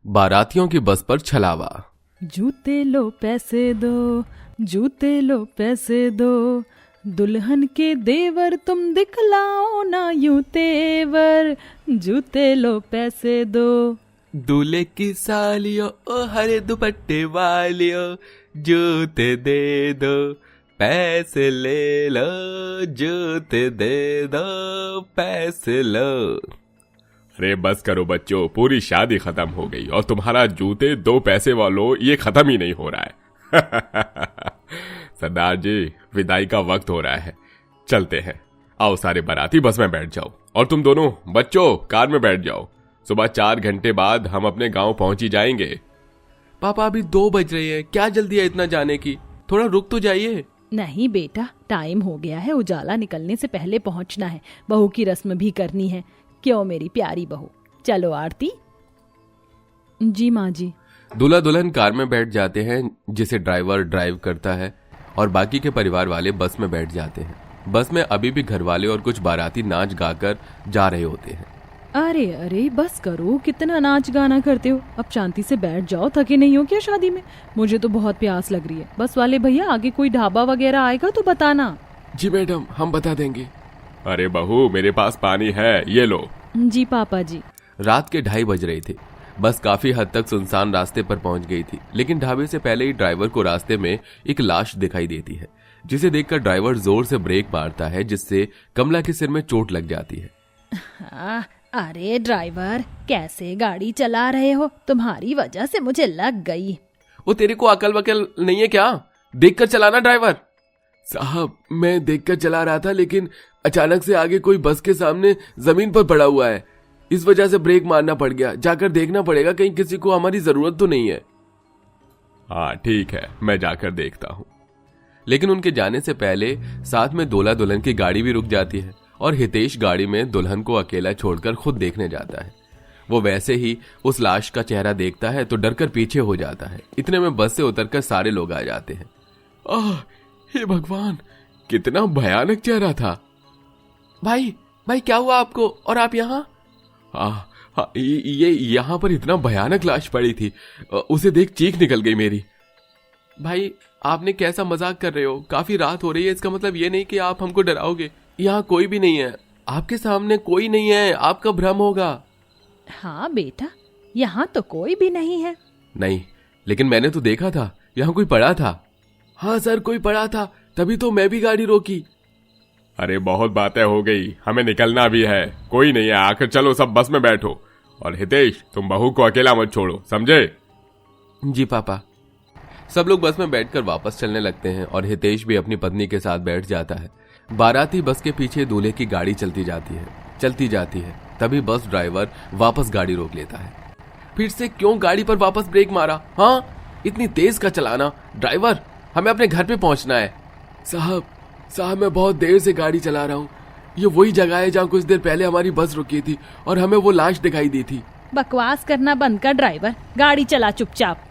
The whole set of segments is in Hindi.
बारातियों की बस पर छलावा। जूते लो पैसे दो, जूते लो पैसे दो, दुल्हन के देवर तुम दिखलाओ ना यूं तेवर, जूते लो पैसे दो। दूल्हे की सालियों ओ हरे दुपट्टे वालियों, जूते दे दो पैसे ले लो, जूते दे दो पैसे लो। अरे बस करो बच्चों, पूरी शादी खत्म हो गई और तुम्हारा जूते 2 पैसे वालों ये खत्म ही नहीं हो रहा है। सरदार जी, विदाई का वक्त हो रहा है, चलते हैं। आओ सारे बाराती बस में बैठ जाओ और तुम दोनों बच्चों कार में बैठ जाओ। सुबह 4 घंटे बाद हम अपने गांव पहुंच ही जाएंगे। पापा अभी 2 बज रही है, क्या जल्दी है इतना जाने की, थोड़ा रुक तो जाइए। नहीं बेटा, टाइम हो गया है, उजाला निकलने से पहले पहुंचना है, बहू की रस्म भी करनी है। क्यों मेरी प्यारी बहू, चलो आरती। जी माँ जी। दूल्हा दुल्हन कार में बैठ जाते हैं जिसे ड्राइवर ड्राइव करता है और बाकी के परिवार वाले बस में बैठ जाते हैं। बस में अभी भी घर वाले और कुछ बाराती नाच गाकर जा रहे होते हैं। अरे अरे बस करो, कितना नाच गाना करते हो, अब शांति से बैठ जाओ। थके नहीं हो क्या शादी में? मुझे तो बहुत प्यास लग रही है। बस वाले भैया, आगे कोई ढाबा वगैरह आएगा तो बताना। जी मैडम, हम बता देंगे। अरे बहू, मेरे पास पानी है, ये लो। जी पापा जी। रात के 2:30 बज रहे थे। बस काफी हद तक सुनसान रास्ते पर पहुंच गई थी, लेकिन ढाबे से पहले ही ड्राइवर को रास्ते में एक लाश दिखाई देती है, जिसे देखकर ड्राइवर जोर से ब्रेक मारता है, जिससे कमला के सिर में चोट लग जाती है। अरे ड्राइवर, कैसे गाड़ी चला रहे हो? तुम्हारी वजह से मुझे लग गई। वो तेरे को अकल वकल नहीं है क्या? देखकर चलाना ड्राइवर। साहब, मैं देखकर चला रहा था, लेकिन अचानक से आगे कोई बस के सामने जमीन पर पड़ा हुआ है, इस वजह से ब्रेक मारना पड़ गया। जाकर देखना पड़ेगा, कहीं किसी को हमारी जरूरत तो नहीं है। हाँ ठीक है, मैं जाकर देखता हूँ। लेकिन उनके जाने से पहले साथ में दूल्हा दुल्हन की गाड़ी भी रुक जाती है और हितेश गाड़ी में दुल्हन को अकेला छोड़कर खुद देखने जाता है। वो वैसे ही उस लाश का चेहरा देखता है तो डरकर पीछे हो जाता है। इतने में बस से उतरकर सारे लोग आ जाते हैं। हे भगवान, कितना भयानक चेहरा था। भाई भाई, क्या हुआ आपको और आप यहाँ? ये यहाँ पर इतना भयानक लाश पड़ी थी, उसे देख चीख निकल गई मेरी। भाई, आपने कैसा मजाक कर रहे हो? काफी रात हो रही है, इसका मतलब ये नहीं कि आप हमको डराओगे। यहाँ कोई भी नहीं है, आपके सामने कोई नहीं है, आपका भ्रम होगा। हाँ बेटा, यहाँ तो कोई भी नहीं है। नहीं, लेकिन मैंने तो देखा था, यहाँ कोई पड़ा था। हाँ सर, कोई पड़ा था, तभी तो मैं भी गाड़ी रोकी। अरे बहुत बातें हो गई, हमें निकलना भी है। कोई नहीं है, आकर चलो सब बस में बैठो। और हितेश, तुम बहू को अकेला मत छोड़ो, समझे? जी पापा। सब लोग बस में बैठकर वापस चलने लगते हैं और हितेश भी अपनी पत्नी के साथ बैठ जाता है। बाराती बस के पीछे दूल्हे की गाड़ी चलती जाती है। तभी बस ड्राइवर वापस गाड़ी रोक लेता है। फिर से क्यों गाड़ी पर वापस ब्रेक मारा? हाँ, इतनी तेज का चलाना। ड्राइवर, हमें अपने घर पे पहुंचना है। साहब, मैं बहुत देर से गाड़ी चला रहा हूँ। ये वही जगह है जहाँ कुछ देर पहले हमारी बस रुकी थी और हमें वो लाश दिखाई दी थी। बकवास करना बंद कर ड्राइवर, गाड़ी चला चुपचाप।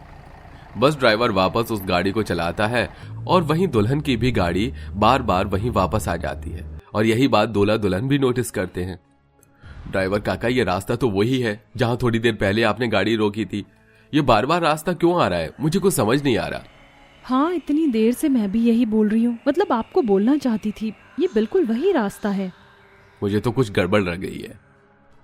बस ड्राइवर वापस उस गाड़ी को चलाता है और वहीं दुल्हन की भी गाड़ी बार बार वहीं वापस आ जाती है। और यही बात दूल्हा दुल्हन भी नोटिस करते हैं। ड्राइवर काका, ये रास्ता तो वही है जहाँ थोड़ी देर पहले आपने गाड़ी रोकी थी। ये बार बार रास्ता क्यों आ रहा है? मुझे कुछ समझ नहीं आ रहा। हाँ, इतनी देर से मैं भी यही बोल रही हूँ, मतलब आपको बोलना चाहती थी, ये बिल्कुल वही रास्ता है। मुझे तो कुछ गड़बड़ लग रही है।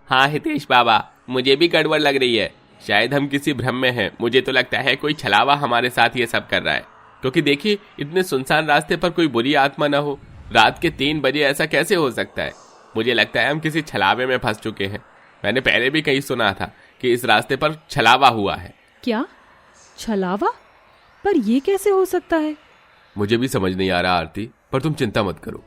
हाँ हितेश बाबा, मुझे भी गड़बड़ लग रही है। शायद हम किसी भ्रम में हैं। मुझे तो लगता है कोई छलावा हमारे साथ ये सब कर रहा है, क्योंकि देखिए, इतने सुनसान रास्ते पर कोई बुरी आत्मा ना हो। रात के 3 बजे ऐसा कैसे हो सकता है? मुझे लगता है हम किसी छलावे में फंस चुके हैं। मैंने पहले भी कहीं सुना था कि इस रास्ते पर छलावा हुआ है। क्या छलावा? पर ये कैसे हो सकता है? मुझे भी समझ नहीं आ रहा आरती, पर तुम चिंता मत करो।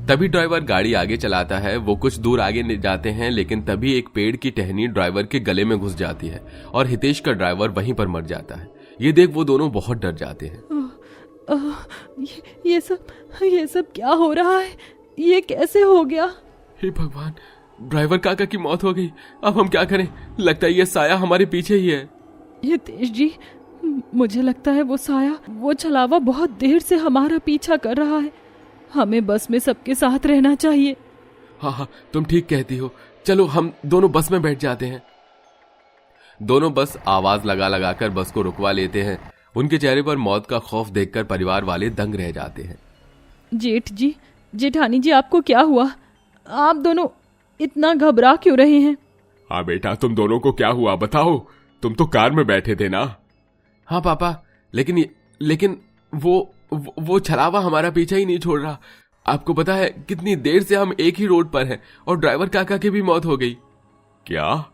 तभी ड्राइवर गाड़ी आगे चलाता है। वो कुछ दूर आगे जाते हैं, लेकिन तभी एक पेड़ की टहनी ड्राइवर के गले में घुस जाती है और हितेश का ड्राइवर वहीं पर मर जाता है। ये देख वो दोनों बहुत डर जाते हैं। ये सब क्या हो रहा है? ये कैसे हो गया? हे भगवान, ड्राइवर काका की मौत हो गई। अब हम क्या करें? लगता है ये साया हमारे पीछे ही है। हितेश जी, मुझे लगता है वो साया, वो छलावा बहुत देर से हमारा पीछा कर रहा है। हमें बस में सबके साथ रहना चाहिए। हाँ, तुम ठीक कहती हो। चलो हम दोनों बस में बैठ जाते हैं। दोनों बस आवाज लगा लगा कर बस को रुकवा लेते हैं। उनके चेहरे पर मौत का खौफ देखकर परिवार वाले दंग रह जाते हैं। जेठ जी, जेठानी जी, आपको क्या हुआ? आप दोनों इतना घबरा क्यों रहे हैं? हाँ बेटा, तुम दोनों को क्या हुआ बताओ, तुम तो कार में बैठे थे ना। हाँ पापा, लेकिन वो छलावा हमारा पीछा ही नहीं छोड़ रहा। आपको पता है कितनी देर से हम एक ही रोड पर हैं और ड्राइवर काका की भी मौत हो गई। क्या?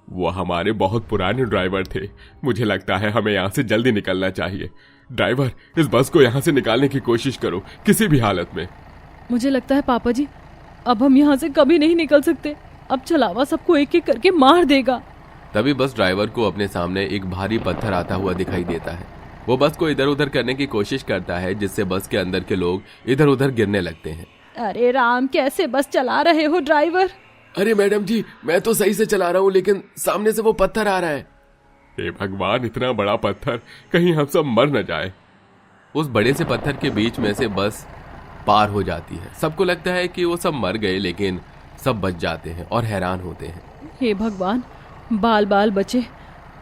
वो हमारे बहुत पुराने ड्राइवर थे। मुझे लगता है हमें यहाँ से जल्दी निकलना चाहिए। ड्राइवर, इस बस को यहाँ से निकालने की कोशिश करो किसी भी हालत में। मुझे लगता है पापा जी, अब हम यहाँ से कभी नहीं निकल सकते। अब छलावा सबको एक एक करके मार देगा। तभी बस ड्राइवर को अपने सामने एक भारी पत्थर आता हुआ दिखाई देता है। वो बस को इधर उधर करने की कोशिश करता है, जिससे बस के अंदर के लोग इधर उधर गिरने लगते हैं। अरे राम, कैसे बस चला रहे हो ड्राइवर? अरे मैडम जी, मैं तो सही से चला रहा हूँ, लेकिन सामने से वो पत्थर आ रहा है। हे भगवान, इतना बड़ा पत्थर, कहीं हम सब मर न जाए। उस बड़े से पत्थर के बीच में से बस पार हो जाती है। सबको लगता है कि वो सब मर गए, लेकिन सब बच जाते हैं और हैरान होते हैं। हे भगवान, बाल बाल बचे।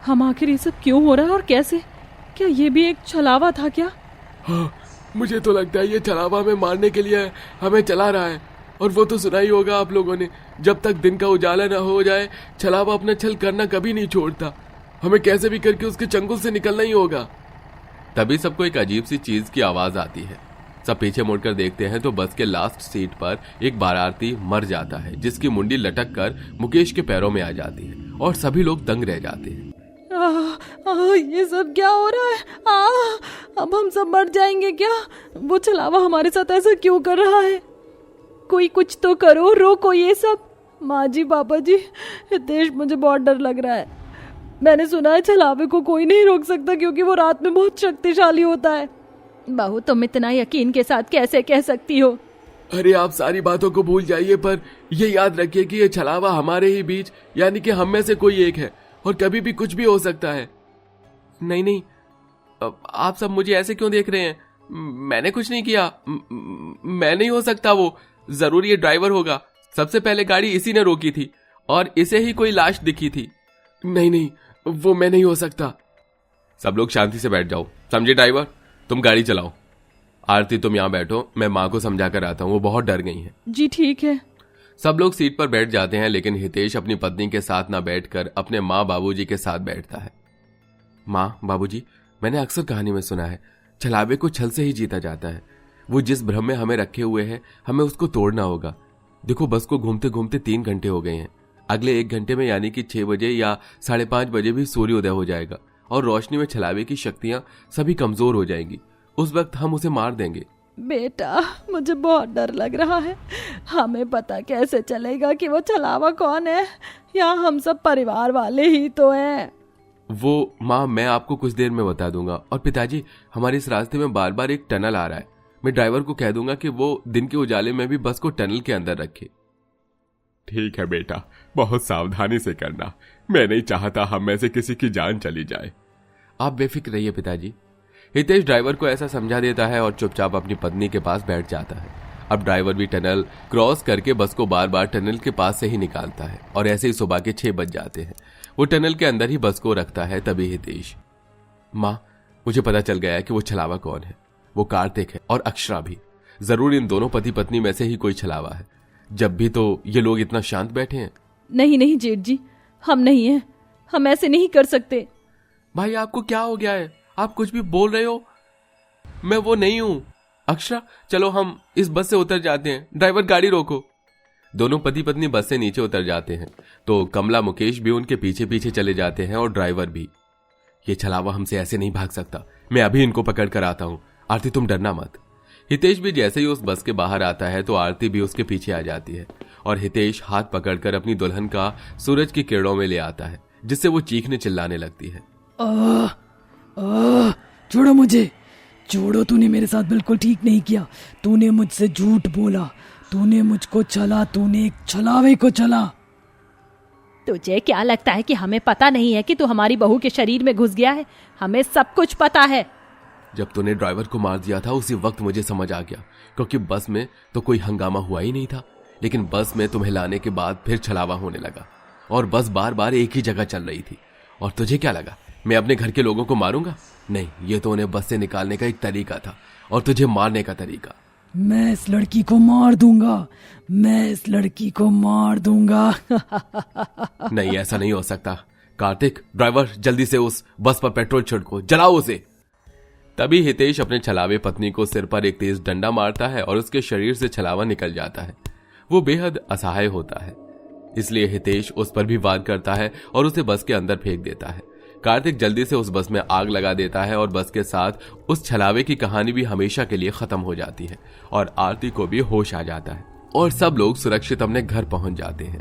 हम आखिर ये सब क्यों हो रहा है और कैसे? क्या ये भी एक छलावा था क्या? हाँ, मुझे तो लगता है ये छलावा में मारने के लिए हमें चला रहा है। और वो तो सुना ही होगा आप लोगों ने, जब तक दिन का उजाला ना हो जाए छलावा अपना छल करना कभी नहीं छोड़ता। हमें कैसे भी करके उसके चंगुल से निकलना ही होगा। तभी सबको एक अजीब सी चीज की आवाज आती है। सब पीछे मुड़कर देखते हैं तो बस के लास्ट सीट पर एक बाराती मर जाता है, जिसकी मुंडी लटक कर मुकेश के पैरों में आ जाती है और सभी लोग दंग रह जाते हैं। ये सब क्या हो रहा है? अब हम सब मर जाएंगे क्या? वो छलावा हमारे साथ ऐसा क्यों कर रहा है? कोई कुछ तो करो, रोको ये सब। माँ जी, पापा जी, हितेश, मुझे बहुत डर लग रहा है। मैंने सुना है छलावे को कोई नहीं रोक सकता क्योंकि वो रात में बहुत शक्तिशाली होता है। बहू, तुम इतना यकीन के साथ कैसे कह सकती हो? अरे आप सारी बातों को भूल जाइए, पर ये याद रखिए कि ये छलावा हमारे ही बीच, यानी कि हम में से कोई एक है और कभी भी कुछ भी हो सकता है। नहीं, आप सब मुझे ऐसे क्यों देख रहे हैं? मैंने कुछ नहीं किया। मैं नहीं हो सकता, वो जरूर ये ड्राइवर होगा। सबसे पहले गाड़ी इसी ने रोकी थी और इसे ही कोई लाश दिखी थी। नहीं, वो मैं नहीं हो सकता। सब लोग शांति से बैठ जाओ, समझे? ड्राइवर, तुम गाड़ी चलाओ। आरती, तुम यहाँ बैठो, मैं माँ को समझा कर आता हूँ, वो बहुत डर गई हैं। जी ठीक है। सब लोग सीट पर बैठ जाते हैं, लेकिन हितेश अपनी पत्नी के साथ ना बैठकर अपने माँ बाबूजी के साथ बैठता है। माँ, बाबूजी, मैंने अक्सर कहानी में सुना है छलावे को छल से ही जीता जाता है। वो जिस भ्रम में हमें रखे हुए है, हमें उसको तोड़ना होगा। देखो, बस को घूमते घूमते 3 घंटे हो गए हैं। अगले 1 घंटे में यानी कि 6 बजे या 5:30 बजे भी सूर्योदय हो जाएगा और रोशनी में छलावे की शक्तियां सभी कमजोर हो जाएंगी। उस वक्त हम उसे मार देंगे। बेटा, मुझे बहुत डर लग रहा है। हमें पता कैसे चलेगा कि वो छलावा कौन है? या हम सब परिवार वाले ही तो हैं। वो माँ, मैं आपको कुछ देर में बता दूंगा। और पिताजी, हमारे इस रास्ते में बार बार एक टनल आ रहा है। मैं ड्राइवर को कह दूंगा कि वो दिन के उजाले में भी बस को टनल के अंदर रखे। ठीक है बेटा, बहुत सावधानी से करना। मैं नहीं चाहता हम में से किसी की जान चली जाए। आप बेफिक्र रहिए पिताजी। हितेश ड्राइवर को ऐसा समझा देता है और चुपचाप अपनी पत्नी के पास बैठ जाता है। अब ड्राइवर भी टनल क्रॉस करके बस को बार बार टनल के पास से ही निकालता है और ऐसे ही सुबह के 6 बज जाते हैं। वो टनल के अंदर ही बस को रखता है। तभी हितेश, माँ, मुझे पता चल गया है कि वो छलावा कौन है। वो कार्तिक है और अक्षरा भी। जरूर इन दोनों पति पत्नी में से ही कोई छलावा है। जब भी तो ये लोग इतना शांत बैठे हैं। नहीं जेठ जी, हम नहीं हैं। हम ऐसे नहीं कर सकते। भाई, आपको क्या हो गया है? आप कुछ भी बोल रहे हो। मैं वो नहीं हूं। अक्षरा, चलो हम इस बस से उतर जाते हैं। ड्राइवर, गाड़ी रोको। दोनों पति पत्नी बस से नीचे उतर जाते हैं तो कमला, मुकेश भी उनके पीछे पीछे चले जाते हैं और ड्राइवर भी। ये छलावा हमसे ऐसे नहीं भाग सकता। मैं अभी इनको पकड़ कर आता हूं। आरती, तुम डरना मत। हितेश भी जैसे ही उस बस के बाहर आता है तो आरती भी उसके पीछे आ जाती है और हितेश हाथ पकड़कर अपनी दुल्हन का सूरज की किरणों में ले आता है, जिससे वो चीखने चिल्लाने लगती है। छोड़ो मुझे, छोड़ो। तूने मेरे साथ बिल्कुल ठीक नहीं किया। तूने मुझसे झूठ बोला। तूने मुझको छला। तूने एक छलावे को छला। तुझे क्या लगता है कि हमें पता नहीं है कि तू हमारी बहू के शरीर में घुस गया है? हमें सब कुछ पता है। जब तूने ड्राइवर को मार दिया था उसी वक्त मुझे समझ आ गया, क्योंकि बस में तो कोई हंगामा हुआ ही नहीं था, लेकिन बस में तुम्हें लाने के बाद फिर छलावा होने लगा और बस बार बार एक ही जगह चल रही थी और तुझे क्या लगा मैं अपने घर के लोगों को मारूंगा? नहीं, ये तो उन्हें बस से निकालने का एक तरीका था और तुझे मारने का तरीका। मैं इस लड़की को मार दूंगा, मैं इस लड़की को मार दूंगा। नहीं, ऐसा नहीं हो सकता। कार्तिक, ड्राइवर, जल्दी से उस बस पर पेट्रोल छिड़को, जलाओ उसे। तभी हितेश अपने छलावे पत्नी को सिर पर एक तेज डंडा मारता है और उसके शरीर से छलावा निकल जाता है। वो बेहद असहाय होता है, इसलिए हितेश उस पर भी वार करता है और उसे बस के अंदर फेंक देता है। कार्तिक जल्दी से उस बस में आग लगा देता है और बस के साथ उस छलावे की कहानी भी हमेशा के लिए खत्म हो जाती है और आरती को भी होश आ जाता है और सब लोग सुरक्षित अपने घर पहुंच जाते हैं।